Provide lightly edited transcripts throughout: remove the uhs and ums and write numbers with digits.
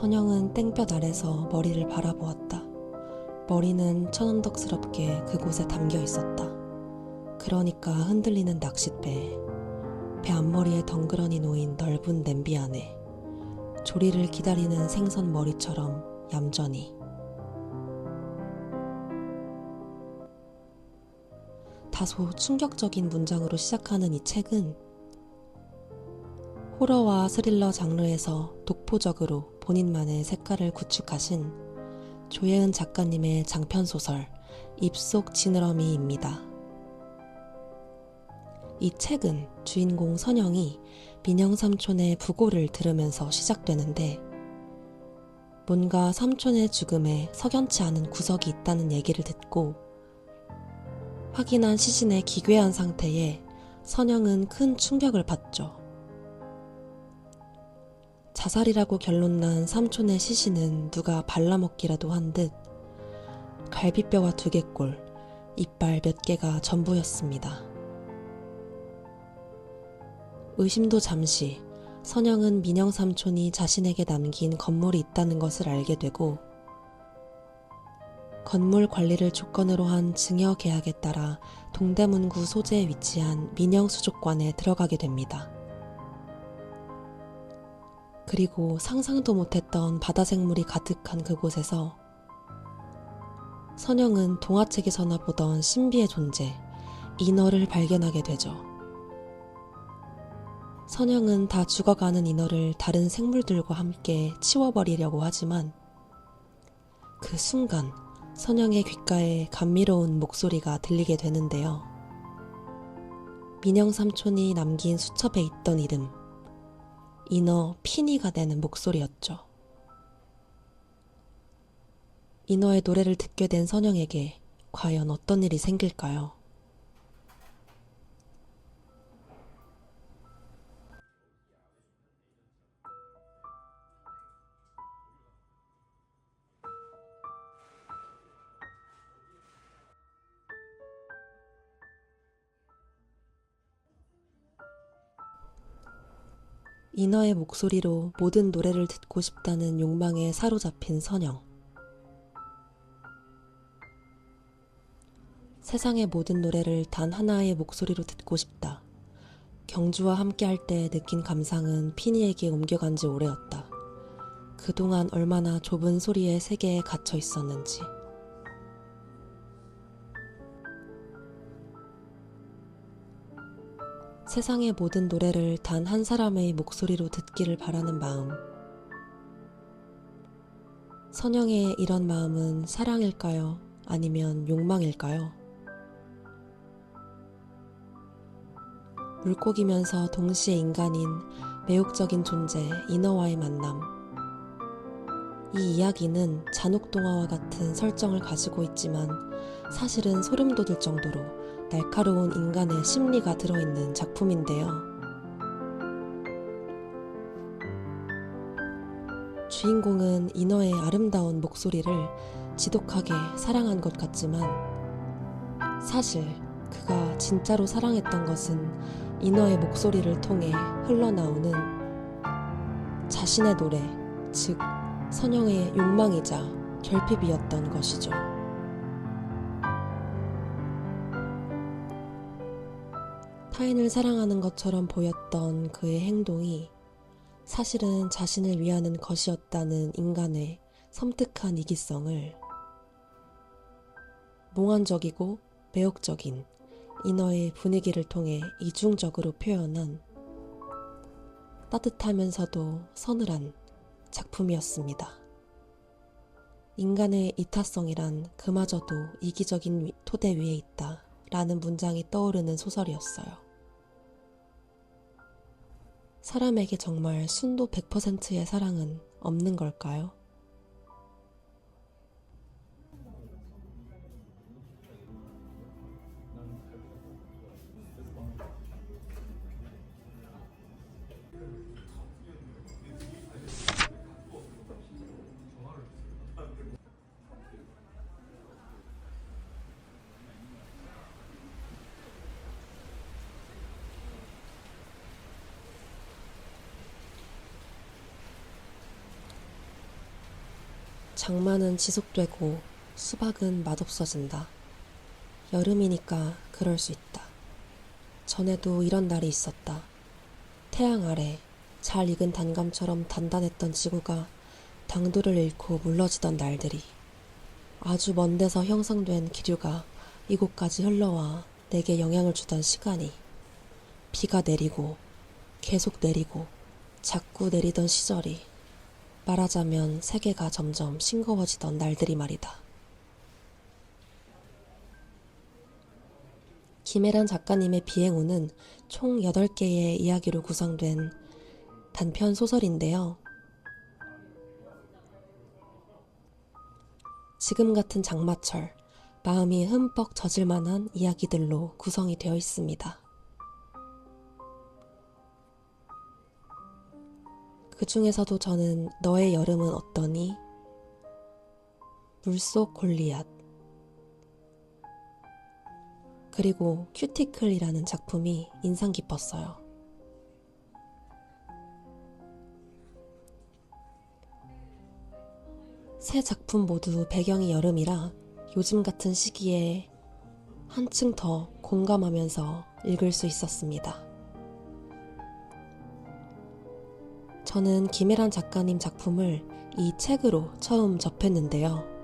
선영은 땡볕 아래서 머리를 바라보았다. 머리는 천언덕스럽게 그곳에 담겨 있었다. 그러니까 흔들리는 낚싯배에, 배 앞머리에 덩그러니 놓인 넓은 냄비 안에, 조리를 기다리는 생선 머리처럼 얌전히. 다소 충격적인 문장으로 시작하는 이 책은 호러와 스릴러 장르에서 독보적으로 본인만의 색깔을 구축하신 조예은 작가님의 장편소설 입속 지느러미입니다. 이 책은 주인공 선영이 민영삼촌의 부고를 들으면서 시작되는데, 뭔가 삼촌의 죽음에 석연치 않은 구석이 있다는 얘기를 듣고 확인한 시신에 기괴한 상태에 선영은 큰 충격을 받죠. 자살이라고 결론난 삼촌의 시신은 누가 발라먹기라도 한 듯 갈비뼈와 두개골, 이빨 몇 개가 전부였습니다. 의심도 잠시, 선영은 민영 삼촌이 자신에게 남긴 건물이 있다는 것을 알게 되고, 건물 관리를 조건으로 한 증여 계약에 따라 동대문구 소재에 위치한 민영수족관에 들어가게 됩니다. 그리고 상상도 못했던 바다생물이 가득한 그곳에서 선영은 동화책에서나 보던 신비의 존재, 인어를 발견하게 되죠. 선영은 다 죽어가는 인어를 다른 생물들과 함께 치워버리려고 하지만, 그 순간 선영의 귓가에 감미로운 목소리가 들리게 되는데요. 민영 삼촌이 남긴 수첩에 있던 이름, 인어 피니가 되는 목소리였죠. 인어의 노래를 듣게 된 선영에게 과연 어떤 일이 생길까요? 인어의 목소리로 모든 노래를 듣고 싶다는 욕망에 사로잡힌 선영. 세상의 모든 노래를 단 하나의 목소리로 듣고 싶다. 경주와 함께할 때 느낀 감상은 피니에게 옮겨간 지 오래였다. 그동안 얼마나 좁은 소리의 세계에 갇혀 있었는지. 세상의 모든 노래를 단 한 사람의 목소리로 듣기를 바라는 마음. 선영의 이런 마음은 사랑일까요? 아니면 욕망일까요? 물고기면서 동시에 인간인 매혹적인 존재 인어와의 만남. 이 이야기는 잔혹동화와 같은 설정을 가지고 있지만 사실은 소름 돋을 정도로 날카로운 인간의 심리가 들어있는 작품인데요. 주인공은 인어의 아름다운 목소리를 지독하게 사랑한 것 같지만, 사실 그가 진짜로 사랑했던 것은 인어의 목소리를 통해 흘러나오는 자신의 노래, 즉 선영의 욕망이자 결핍이었던 것이죠. 타인을 사랑하는 것처럼 보였던 그의 행동이 사실은 자신을 위하는 것이었다는 인간의 섬뜩한 이기성을 몽환적이고 매혹적인 인어의 분위기를 통해 이중적으로 표현한 따뜻하면서도 서늘한 작품이었습니다. 인간의 이타성이란 그마저도 이기적인 토대 위에 있다 라는 문장이 떠오르는 소설이었어요. 사람에게 정말 순도 100%의 사랑은 없는 걸까요? 장마는 지속되고 수박은 맛없어진다. 여름이니까 그럴 수 있다. 전에도 이런 날이 있었다. 태양 아래 잘 익은 단감처럼 단단했던 지구가 당도를 잃고 물러지던 날들이, 아주 먼 데서 형성된 기류가 이곳까지 흘러와 내게 영향을 주던 시간이, 비가 내리고 계속 내리고 자꾸 내리던 시절이, 말하자면 세계가 점점 싱거워지던 날들이 말이다. 김혜란 작가님의 비행호는 총 8개의 이야기로 구성된 단편 소설인데요. 지금 같은 장마철, 마음이 흠뻑 젖을 만한 이야기들로 구성이 되어 있습니다. 그 중에서도 저는 너의 여름은 어떠니? 물속 골리앗, 그리고 큐티클이라는 작품이 인상 깊었어요. 세 작품 모두 배경이 여름이라 요즘 같은 시기에 한층 더 공감하면서 읽을 수 있었습니다. 저는 김혜란 작가님 작품을 이 책으로 처음 접했는데요.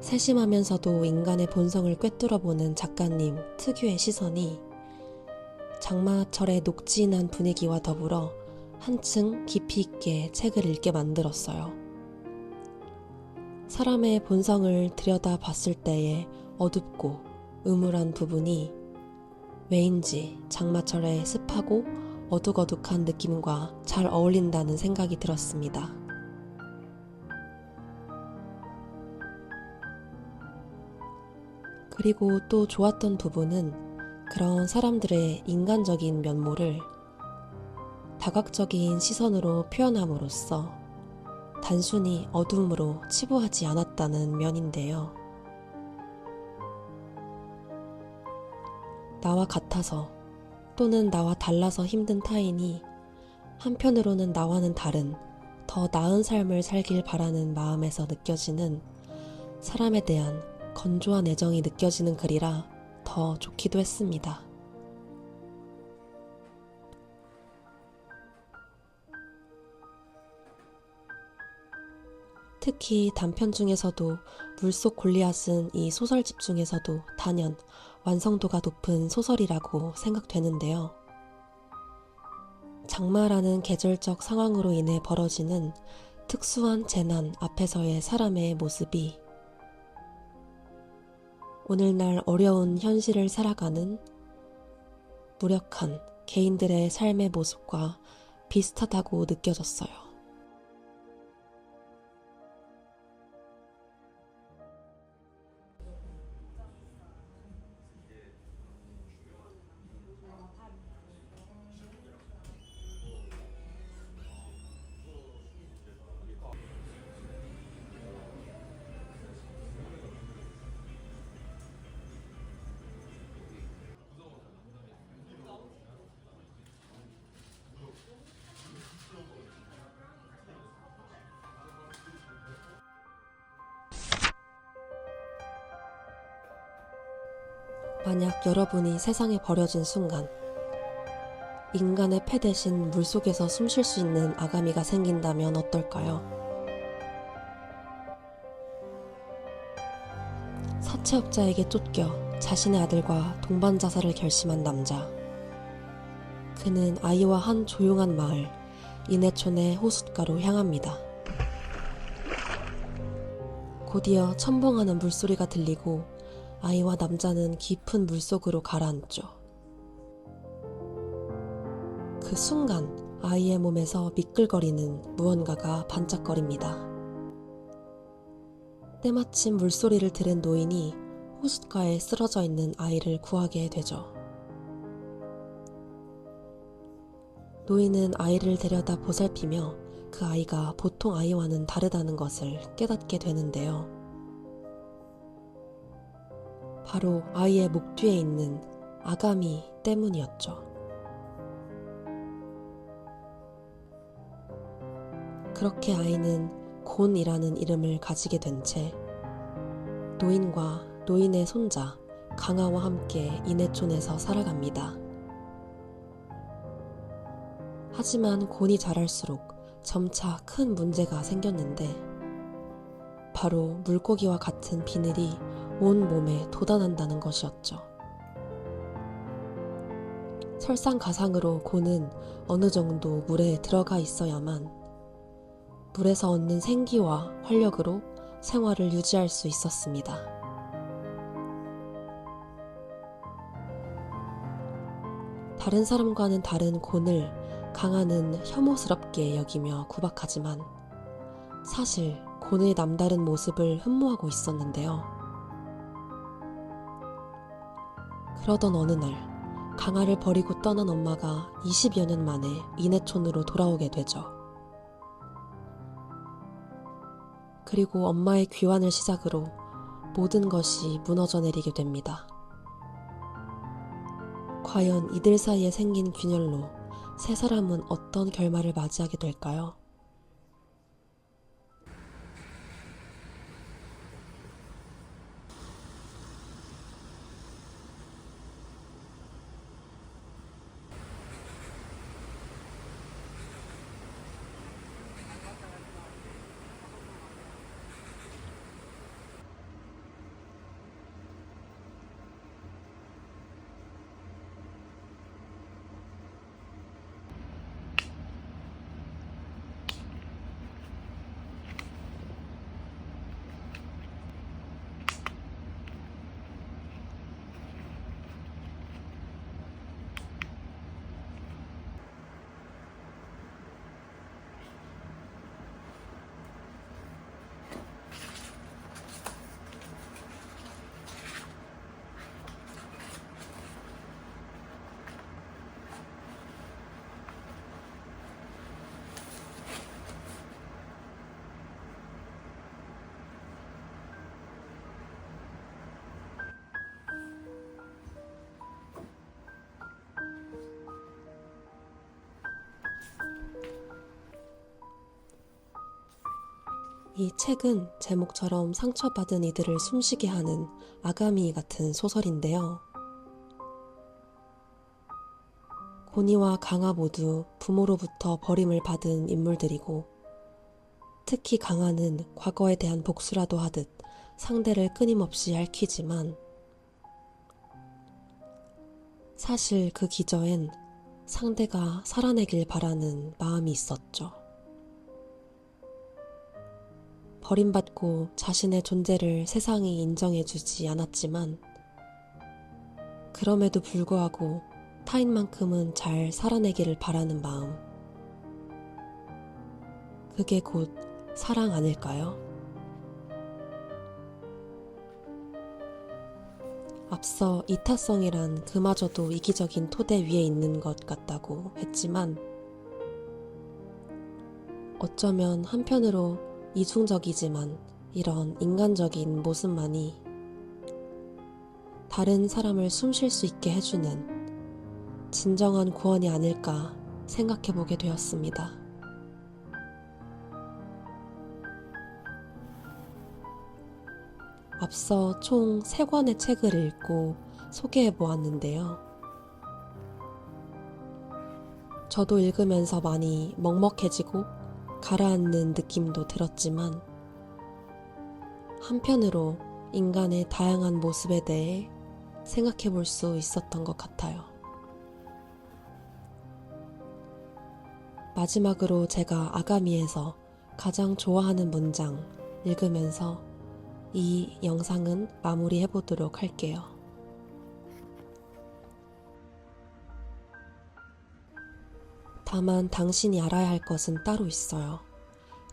세심하면서도 인간의 본성을 꿰뚫어보는 작가님 특유의 시선이 장마철의 녹진한 분위기와 더불어 한층 깊이 있게 책을 읽게 만들었어요. 사람의 본성을 들여다봤을 때의 어둡고 음울한 부분이 왜인지 장마철의 습하고 어둑어둑한 느낌과 잘 어울린다는 생각이 들었습니다. 그리고 또 좋았던 부분은 그런 사람들의 인간적인 면모를 다각적인 시선으로 표현함으로써 단순히 어둠으로 치부하지 않았다는 면인데요. 나와 같아서 또는 나와 달라서 힘든 타인이 한편으로는 나와는 다른 더 나은 삶을 살길 바라는 마음에서 느껴지는 사람에 대한 건조한 애정이 느껴지는 글이라 더 좋기도 했습니다. 특히 단편 중에서도 물속 골리앗은 이 소설집 중에서도 단연 완성도가 높은 소설이라고 생각되는데요. 장마라는 계절적 상황으로 인해 벌어지는 특수한 재난 앞에서의 사람의 모습이 오늘날 어려운 현실을 살아가는 무력한 개인들의 삶의 모습과 비슷하다고 느껴졌어요. 만약 여러분이 세상에 버려진 순간 인간의 폐 대신 물속에서 숨 쉴 수 있는 아가미가 생긴다면 어떨까요? 사채업자에게 쫓겨 자신의 아들과 동반 자살을 결심한 남자. 그는 아이와 한 조용한 마을 이내촌의 호숫가로 향합니다. 곧이어 첨벙하는 물소리가 들리고 아이와 남자는 깊은 물속으로 가라앉죠. 그 순간 아이의 몸에서 미끌거리는 무언가가 반짝거립니다. 때마침 물소리를 들은 노인이 호숫가에 쓰러져 있는 아이를 구하게 되죠. 노인은 아이를 데려다 보살피며 그 아이가 보통 아이와는 다르다는 것을 깨닫게 되는데요. 바로 아이의 목 뒤에 있는 아가미 때문이었죠. 그렇게 아이는 곤이라는 이름을 가지게 된 채 노인과 노인의 손자 강아와 함께 이내촌에서 살아갑니다. 하지만 곤이 자랄수록 점차 큰 문제가 생겼는데 바로 물고기와 같은 비늘이 온 몸에 돋아난다는 것이었죠. 설상가상으로 곤은 어느 정도 물에 들어가 있어야만 물에서 얻는 생기와 활력으로 생활을 유지할 수 있었습니다. 다른 사람과는 다른 곤을 강아는 혐오스럽게 여기며 구박하지만 사실 곤의 남다른 모습을 흠모하고 있었는데요. 그러던 어느 날 강아를 버리고 떠난 엄마가 20여 년 만에 이내촌으로 돌아오게 되죠. 그리고 엄마의 귀환을 시작으로 모든 것이 무너져 내리게 됩니다. 과연 이들 사이에 생긴 균열로 세 사람은 어떤 결말을 맞이하게 될까요? 이 책은 제목처럼 상처받은 이들을 숨쉬게 하는 아가미 같은 소설인데요. 곤이와 강아 모두 부모로부터 버림을 받은 인물들이고 특히 강아는 과거에 대한 복수라도 하듯 상대를 끊임없이 핥히지만 사실 그 기저엔 상대가 살아내길 바라는 마음이 있었죠. 버림받고 자신의 존재를 세상이 인정해주지 않았지만 그럼에도 불구하고 타인만큼은 잘 살아내기를 바라는 마음. 그게 곧 사랑 아닐까요? 앞서 이타성이란 그마저도 이기적인 토대 위에 있는 것 같다고 했지만 어쩌면 한편으로 이중적이지만 이런 인간적인 모습만이 다른 사람을 숨 쉴 수 있게 해주는 진정한 구원이 아닐까 생각해보게 되었습니다. 앞서 총 3권의 책을 읽고 소개해보았는데요. 저도 읽으면서 많이 먹먹해지고 가라앉는 느낌도 들었지만 한편으로 인간의 다양한 모습에 대해 생각해 볼 수 있었던 것 같아요. 마지막으로 제가 아가미에서 가장 좋아하는 문장 읽으면서 이 영상은 마무리해 보도록 할게요. 다만 당신이 알아야 할 것은 따로 있어요.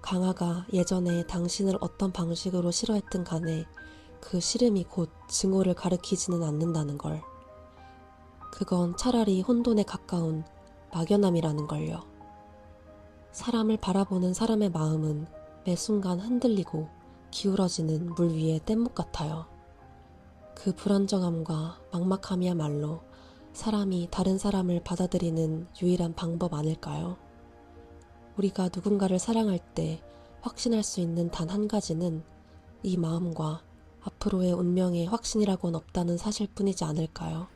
강아가 예전에 당신을 어떤 방식으로 싫어했든 간에 그 싫음이 곧 증오를 가리키지는 않는다는 걸. 그건 차라리 혼돈에 가까운 막연함이라는 걸요. 사람을 바라보는 사람의 마음은 매 순간 흔들리고 기울어지는 물 위의 뗏목 같아요. 그 불안정함과 막막함이야말로 사람이 다른 사람을 받아들이는 유일한 방법 아닐까요? 우리가 누군가를 사랑할 때 확신할 수 있는 단 한 가지는 이 마음과 앞으로의 운명의 확신이라고는 없다는 사실뿐이지 않을까요?